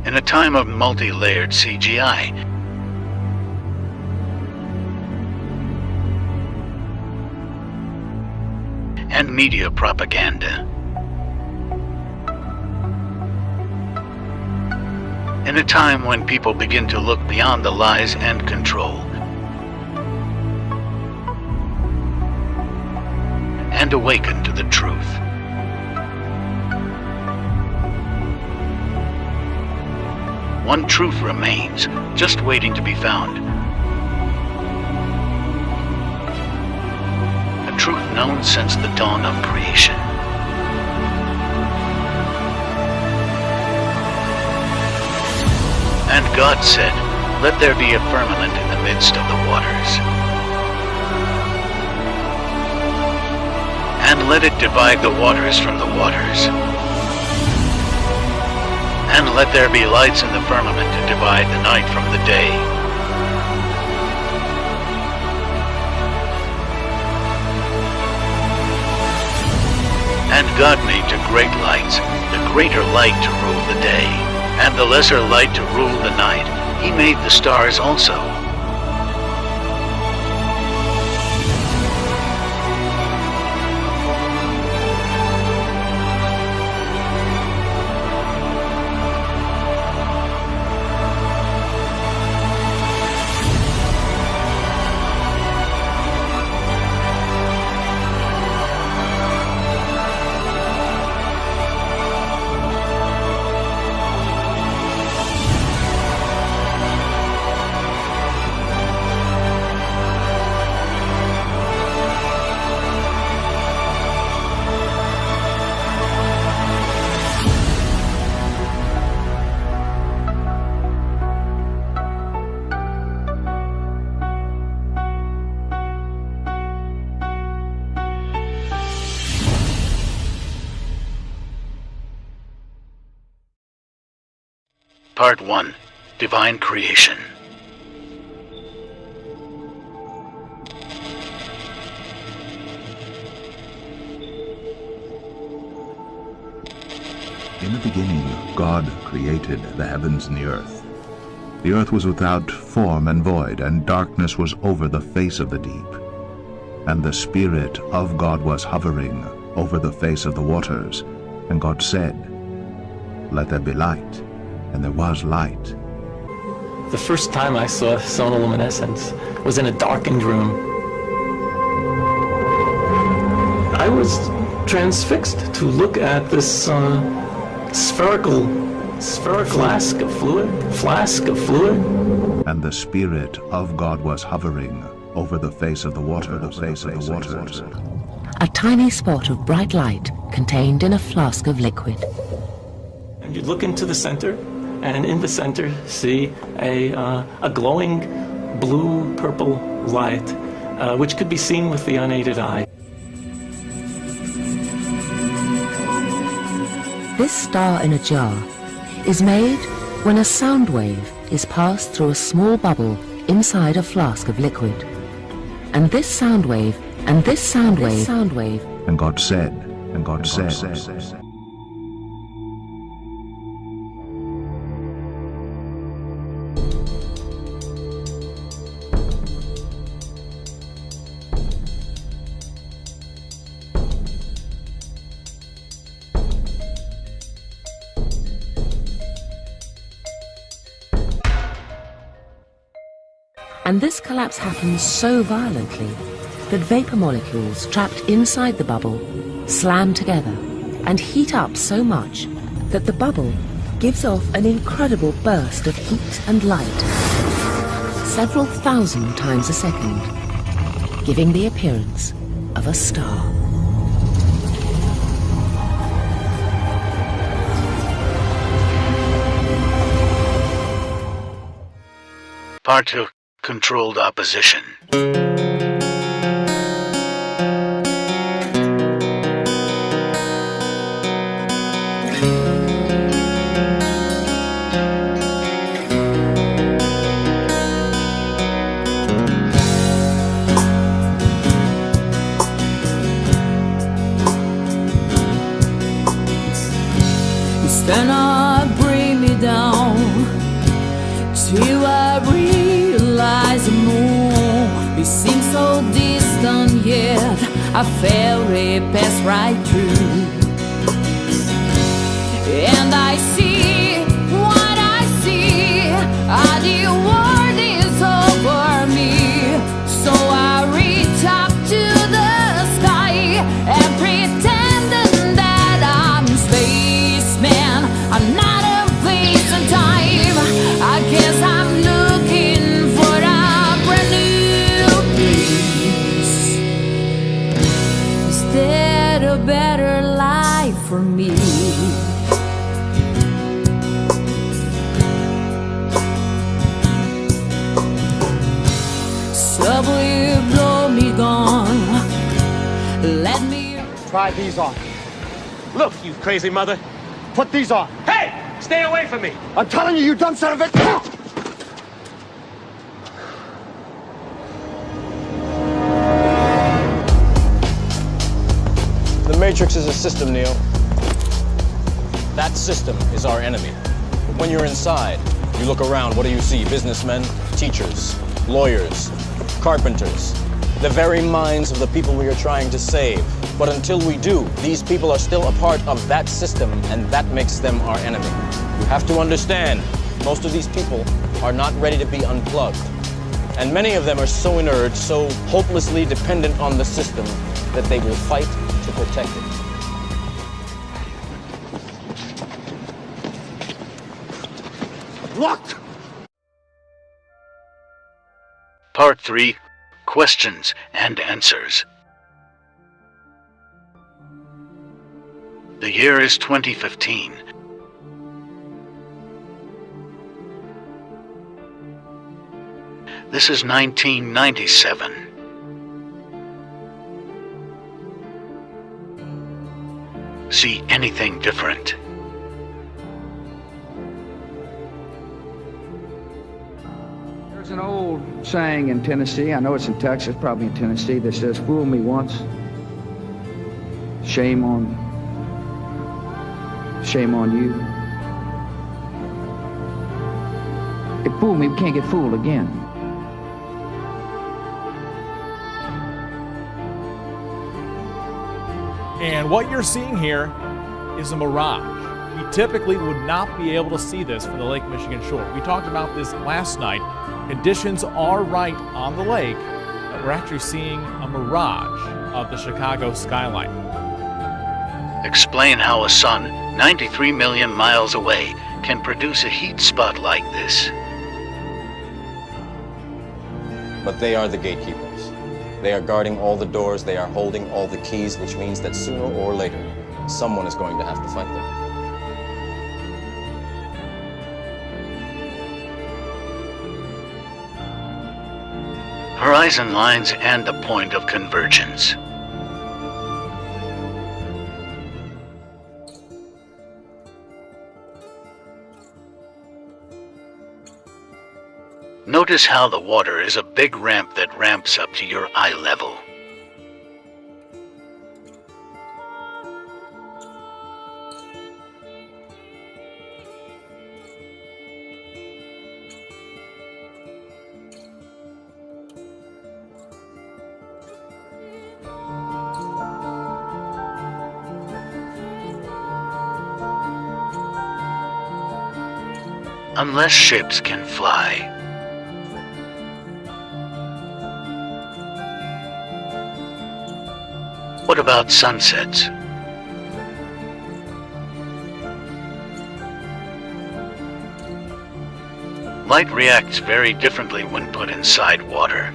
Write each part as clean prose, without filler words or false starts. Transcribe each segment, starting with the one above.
In a time of multi-layered CGI, and media propaganda. In a time when people begin to look beyond the lies and control, and awaken to the truth. One truth remains, just waiting to be found. A truth known since the dawn of creation. And God said, "Let there be a firmament in the midst of the waters, and let it divide the waters from the waters. And let there be lights in the firmament to divide the night from the day. And God made two great lights, the greater light to rule the day, and the lesser light to rule the night. He made the stars also." Part 1. Divine Creation. In the beginning, God created the heavens and the earth. The earth was without form and void, and darkness was over the face of the deep. And the Spirit of God was hovering over the face of the waters. And God said, "Let there be light." And there was light. The first time I saw sonoluminescence was in a darkened room. I was transfixed to look at this spherical flask of fluid. And the Spirit of God was hovering over the face of the waters. A tiny spot of bright light contained in a flask of liquid. And you look into the center, and in the center see a glowing blue-purple light, which could be seen with the unaided eye. This star in a jar is made when a sound wave is passed through a small bubble inside a flask of liquid. And this sound wave, and this sound wave. And God said, And this collapse happens so violently that vapor molecules trapped inside the bubble slam together and heat up so much that the bubble gives off an incredible burst of heat and light, several thousand times a second, giving the appearance of a star. Part 2. Controlled opposition. Cannot bring me down till I realize the moon. It seems so distant, yet I felt it pass right through. And I see what I see. The world is over me. So I reach up to the sky and pretend that I'm spaceman. I'm not a place and time. I guess I'm looking for a brand new place. Is there a better life for me? Subway, blow me gone. Let me try these on. Look, you crazy mother. Put these on. Hey! Stay away from me! I'm telling you, you dumb son of a... The Matrix is a system, Neo. That system is our enemy. But when you're inside, you look around, what do you see? Businessmen, teachers, lawyers, carpenters, the very minds of the people we are trying to save. But until we do, these people are still a part of that system, and that makes them our enemy. You have to understand, most of these people are not ready to be unplugged. And many of them are so inert, so hopelessly dependent on the system, that they will fight to protect it. Locked! Part 3, Questions and Answers. The year is 2015. This is 1997. See anything different? There's an old saying in Tennessee, I know it's in Texas, probably in Tennessee, that says, fool me once, shame on you. If fool me, we can't get fooled again. And what you're seeing here is a mirage. We typically would not be able to see this from the Lake Michigan shore. We talked about this last night. Conditions are right on the lake, but we're actually seeing a mirage of the Chicago skyline. Explain how a sun 93 million miles away can produce a heat spot like this. But they are the gatekeepers. They are guarding all the doors, they are holding all the keys, which means that sooner or later, someone is going to have to fight them. Horizon lines and the point of convergence. Notice how the water is a big ramp that ramps up to your eye level. Unless ships can fly. What about sunsets? Light reacts very differently when put inside water.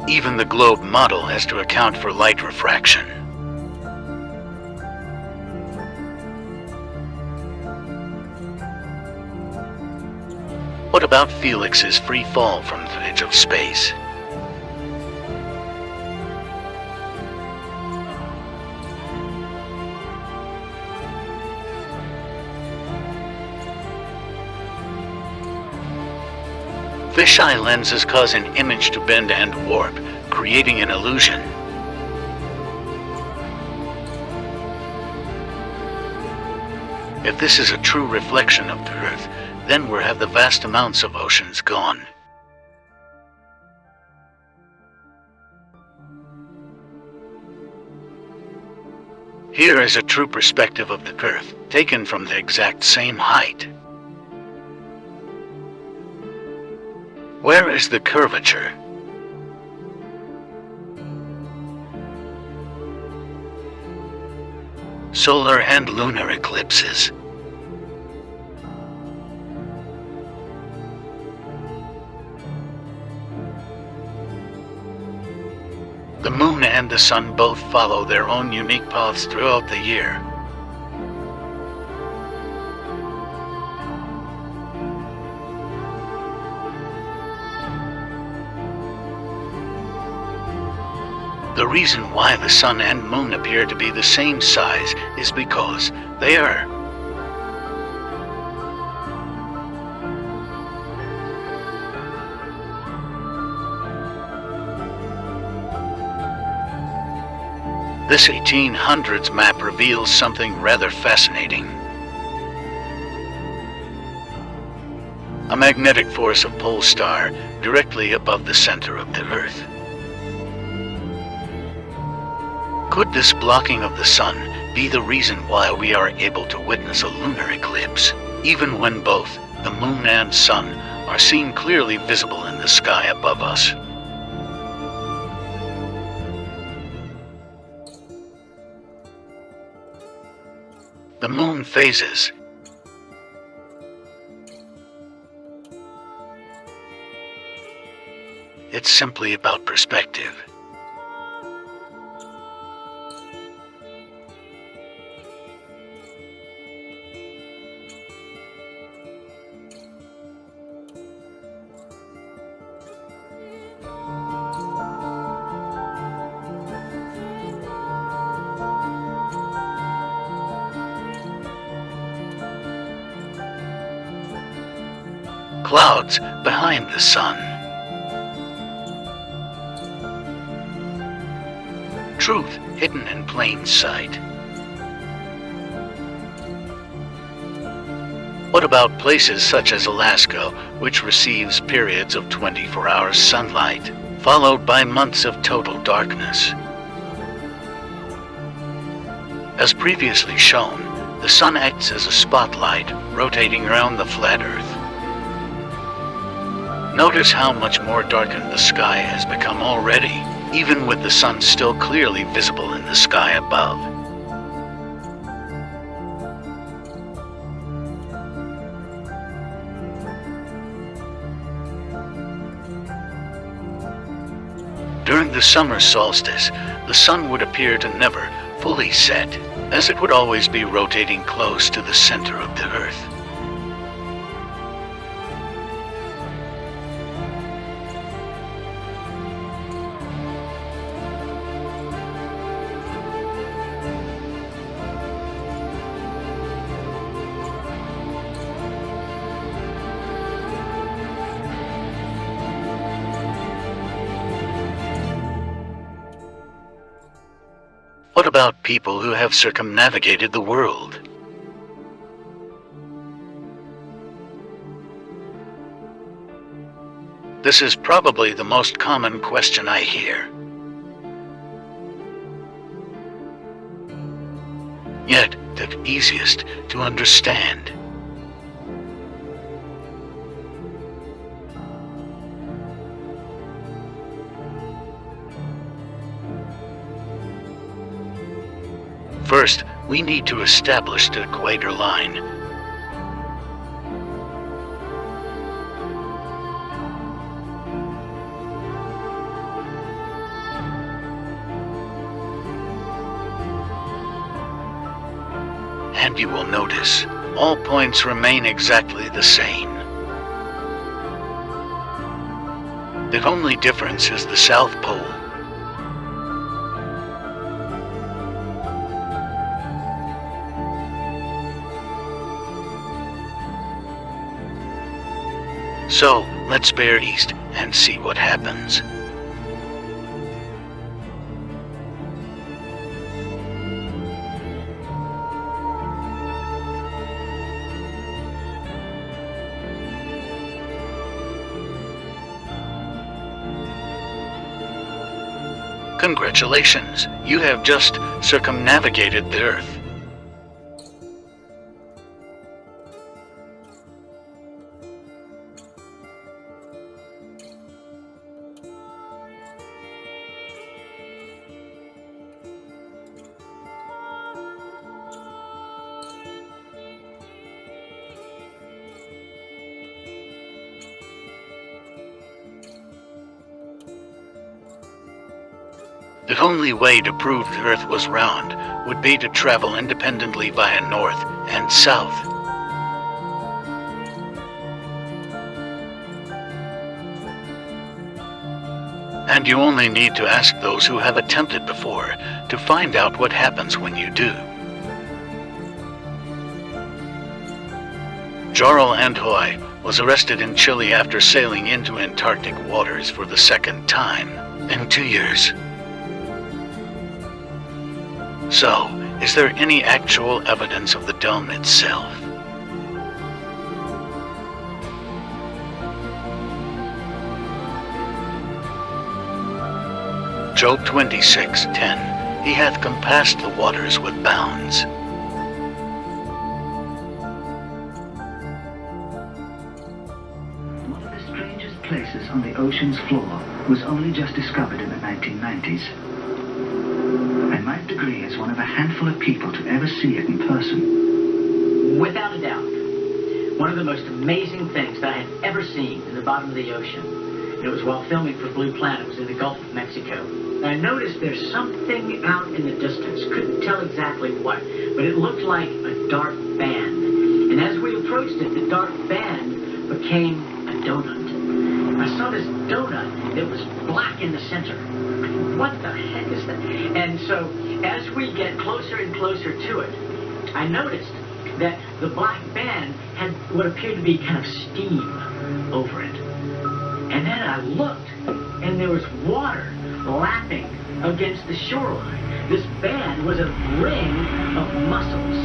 Even the globe model has to account for light refraction. What about Felix's free fall from the edge of space? Fisheye lenses cause an image to bend and warp, creating an illusion. If this is a true reflection of the Earth, then where have the vast amounts of oceans gone? Here is a true perspective of the Earth, taken from the exact same height. Where is the curvature? Solar and lunar eclipses. The moon and the sun both follow their own unique paths throughout the year. The reason why the sun and moon appear to be the same size is because they are. This 1800s map reveals something rather fascinating. A magnetic force of pole star directly above the center of the Earth. Could this blocking of the sun be the reason why we are able to witness a lunar eclipse, even when both the moon and sun are seen clearly visible in the sky above us? The moon phases. It's simply about perspective. Clouds behind the sun. Truth hidden in plain sight. What about places such as Alaska, which receives periods of 24-hour sunlight, followed by months of total darkness? As previously shown, the sun acts as a spotlight rotating around the flat Earth. Notice how much more darkened the sky has become already, even with the sun still clearly visible in the sky above. During the summer solstice, the sun would appear to never fully set, as it would always be rotating close to the center of the Earth. What about people who have circumnavigated the world? This is probably the most common question I hear. Yet the easiest to understand. First, we need to establish the equator line. And you will notice, all points remain exactly the same. The only difference is the South Pole. So, Let's bear east and see what happens. Congratulations, you have just circumnavigated the Earth. The only way to prove the Earth was round would be to travel independently via north and south. And you only need to ask those who have attempted before to find out what happens when you do. Jarl Andhoy was arrested in Chile after sailing into Antarctic waters for the second time in 2 years. So, is there any actual evidence of the dome itself? Job 26:10. He hath compassed the waters with bounds. One of the strangest places on the ocean's floor was only just discovered in the 1990s. I might agree as one of a handful of people to ever see it in person. Without a doubt, one of the most amazing things that I had ever seen in the bottom of the ocean. It was while filming for Blue Planet. It was in the Gulf of Mexico. And I noticed there's something out in the distance. Couldn't tell exactly what, but it looked like a dark band. And as we approached it, the dark band became a donut. I saw this donut that was black in the center. What the heck is that? And so, as we get closer and closer to it, I noticed that the black band had what appeared to be kind of steam over it. And then I looked, and there was water lapping against the shoreline. This band was a ring of mussels.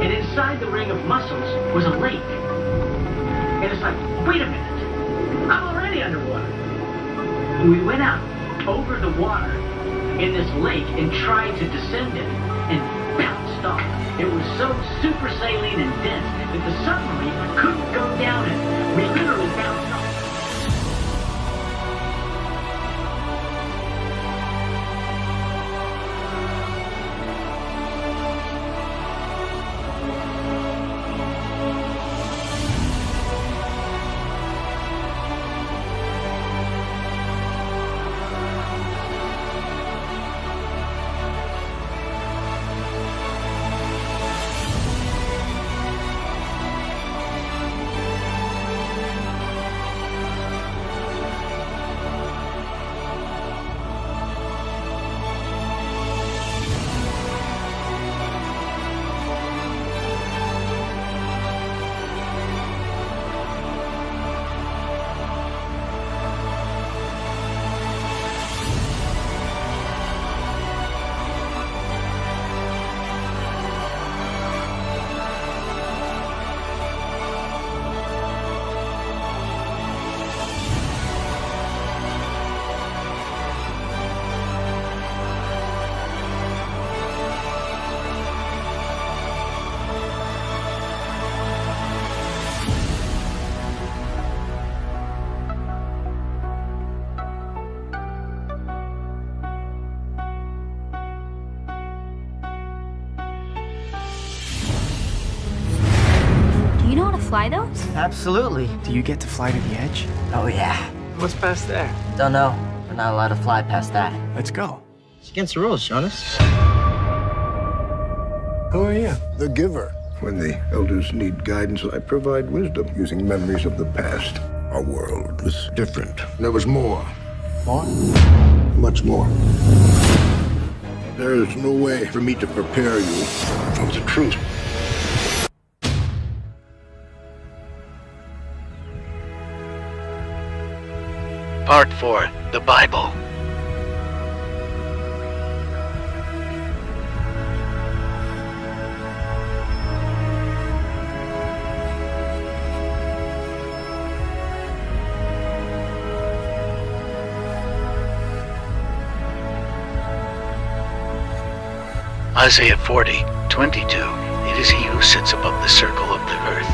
And inside the ring of mussels was a lake. And it's like, wait a minute, I'm already underwater. And we went out over the water in this lake and tried to descend it and bounced off. It was so super saline and dense that the submarine couldn't go down it. We literally bounced off. Fly those? Absolutely. Do you get to fly to the edge? Oh, yeah. What's past there? Don't know. We're not allowed to fly past that. Let's go. It's against the rules, Jonas. Who are you? The giver. When the elders need guidance, I provide wisdom using memories of the past. Our world was different. There was more. More? Much more. There is no way for me to prepare you for the truth. Part 4. The Bible. Isaiah 40:22. It is he who sits above the circle of the earth.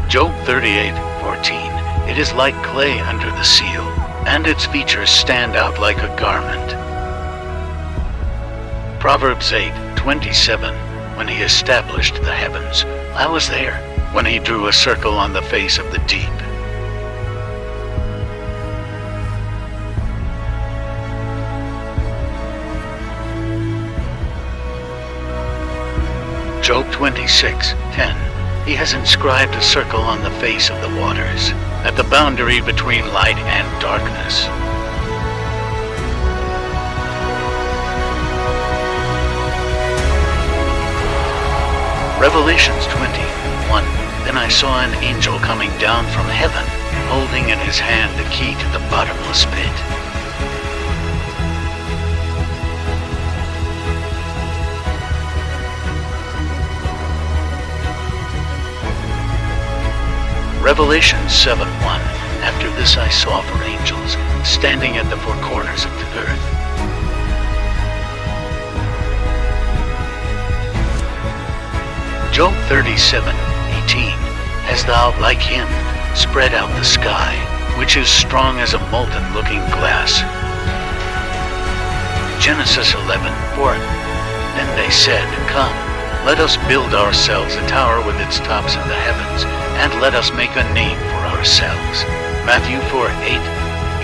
Job 38:14. It is like clay under the seal, and its features stand out like a garment. Proverbs 8:27. When he established the heavens, I was there. When he drew a circle on the face of the deep. Job 26:10. He has inscribed a circle on the face of the waters, at the boundary between light and darkness. Revelations 20:1. Then I saw an angel coming down from heaven, holding in his hand the key to the bottomless pit. Revelation 7:1. After this I saw four angels standing at the four corners of the earth. Job 37:18. Hast thou, like him, spread out the sky, which is strong as a molten-looking glass? Genesis 11:4. Then they said, Come, let us build ourselves a tower with its tops in the heavens, and let us make a name for ourselves. Matthew 4:8.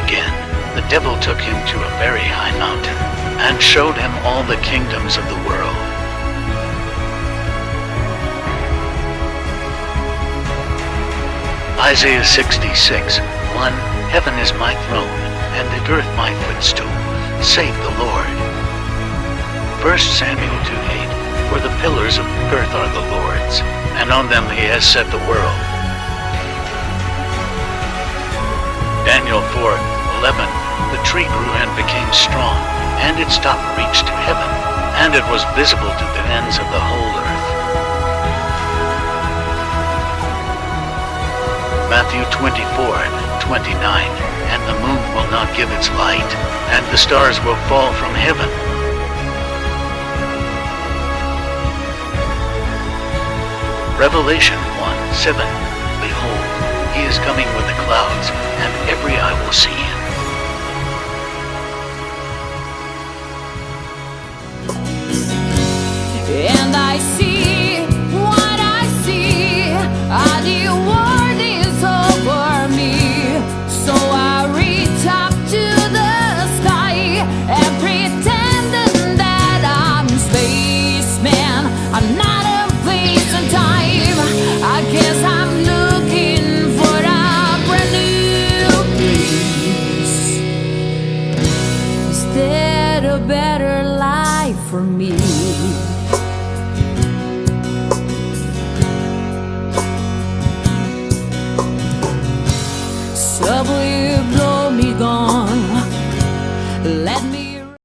Again, the devil took him to a very high mountain, and showed him all the kingdoms of the world. Isaiah 66:1. Heaven is my throne, and the earth my footstool. Save the Lord. 1 Samuel 2:8. For the pillars of the earth are the Lord's, and on them he has set the world. Daniel 4:11. The tree grew and became strong, and its top reached to heaven, and it was visible to the ends of the whole earth. Matthew 24:29. And the moon will not give its light, and the stars will fall from heaven. Revelation 1:7. Behold, he is coming with the clouds, and every eye will see him. And I see what I see. The world is over me. So I reach up to the sky and pretend that I'm spaceman. I'm not a place and time. I guess I'm looking for a brand new place. Is there a better life for me? Subway